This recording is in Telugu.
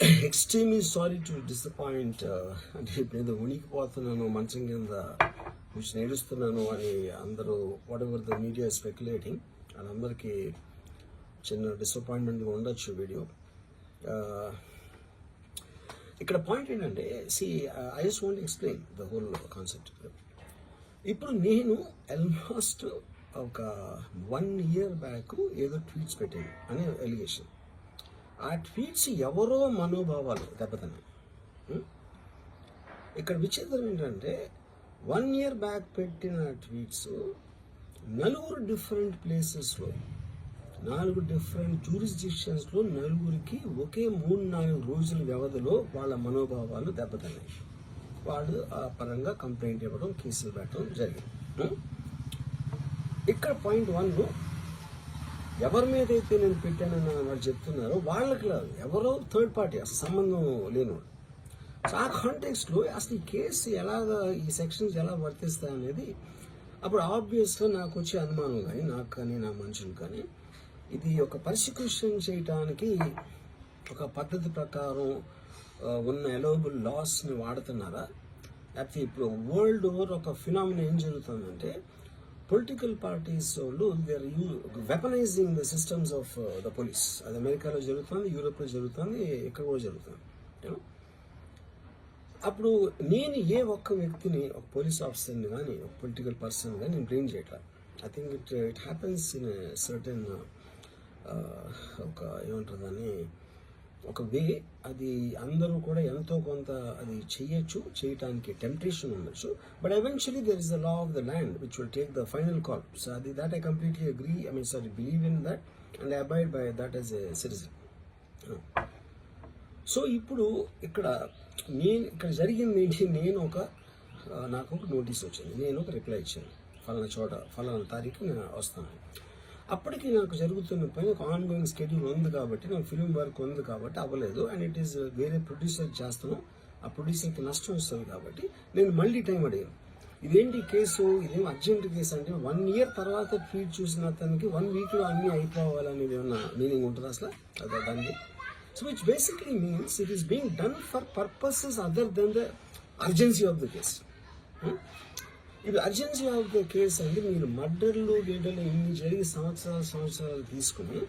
Extremely sorry to disappoint. అంటే ఇప్పుడు ఉనికిపోతున్నాను మంచం కింద కొంచెం నేడుస్తున్నాను అని అందరూ what ever the media speculating, వాళ్ళందరికీ చిన్న డిసప్పాయింట్మెంట్గా ఉండొచ్చు వీడియో. ఇక్కడ పాయింట్ ఏంటంటే I just want explain the whole concept. ఇప్పుడు నేను ఆల్మోస్ట్ ఒక 1 year బ్యాక్ ఏదో ట్వీట్స్ పెట్టాను అనే ఎలిగేషన్. ఆ ట్వీట్స్ ఎవరో మనోభావాలు దెబ్బతిన్నాయి. ఇక్కడ విచిత్రం ఏంటంటే 1 year బ్యాక్ పెట్టిన ట్వీట్స్ 4 డిఫరెంట్ ప్లేసెస్లో 4 డిఫరెంట్ జ్యూరిస్డిక్షన్స్లో 4కి ఒకే 3-4 రోజుల వ్యవధిలో వాళ్ళ మనోభావాలు దెబ్బతిన్నాయి. వాళ్ళు ఆ పరంగా కంప్లైంట్ ఇవ్వడం, కేసులు పెట్టడం జరిగింది. ఇక్కడ పాయింట్ 1, ఎవరి మీద అయితే నేను పెట్టానని వాళ్ళు చెప్తున్నారో వాళ్ళకి లేదు, ఎవరో థర్డ్ పార్టీ, అసలు సంబంధం లేనివాడు. సో ఆ కాంటెక్స్ట్లో అసలు ఈ కేసు ఎలాగా, ఈ సెక్షన్స్ ఎలా వర్తిస్తాయి అనేది అప్పుడు ఆబ్వియస్గా నాకు వచ్చే అనుమానం కానీ, నాకు కానీ నా మనుషులు కానీ, ఇది ఒక పర్సిక్యూషన్ చేయటానికి ఒక పద్ధతి ప్రకారం ఉన్న ఎలవబుల్ లాస్ని వాడుతున్నారా, లేకపోతే ఇప్పుడు వరల్డ్ ఓవర్ ఒక ఫినామినా ఏం జరుగుతుందంటే పొలిటికల్ పార్టీస్ వాళ్ళు they are weaponising the systems of the police. అది అమెరికాలో జరుగుతుంది, యూరోప్లో జరుగుతుంది, ఇక్కడ కూడా జరుగుతుంది. అప్పుడు నేను ఏ ఒక్క వ్యక్తిని, ఒక పోలీస్ ఆఫీసర్ని కానీ, ఒక పొలిటికల్ పర్సన్ కానీ నేను బ్లేమ్ చేయట్లా. I think it happens in certain ఒక ఏమంటారు దాన్ని, ఒక వే. అది అందరూ కూడా ఎంతో కొంత అది చేయటానికి టెంప్టేషన్ ఉండొచ్చు. But eventually there is the law of the land which will take the final call. So అది that I completely agree, believe in that and I abide by that as a citizen. So ఇప్పుడు ఇక్కడ జరిగింది ఏంటి, నాకు ఒక నోటీస్ వచ్చింది, నేను ఒక రిప్లై ఇచ్చాను, ఫలానా చోట ఫలానా తారీఖు నేను వస్తాను. అప్పటికి నాకు జరుగుతున్న పని ఒక ఆన్గోయింగ్ స్కెడ్యూల్ ఉంది కాబట్టి, నాకు ఫిల్మ్ వర్క్ ఉంది కాబట్టి అవ్వలేదు. అండ్ ఇట్ ఈస్ వేరే ప్రొడ్యూసర్ చేస్తాను, ఆ ప్రొడ్యూసర్కి నష్టం వస్తుంది కాబట్టి నేను మళ్ళీ టైం అడిగాను. ఇదేంటి కేసు, ఇదేం అర్జెంట్ కేసు అంటే 1 year తర్వాత ట్వీట్ చూసిన అతనికి 1 weekలో అన్నీ అయిపోవాలనేది ఏమన్నా మీనింగ్ ఉంటుంది అసలు దానికి? So which basically means it is being done for purposes other than the urgency of the case. ఇది అర్జెన్సీ ఆఫ్ ద కేసు అంటే మీరు మర్డర్లు గేడర్లు ఇన్ని జరిగి సంవత్సరాలు తీసుకుని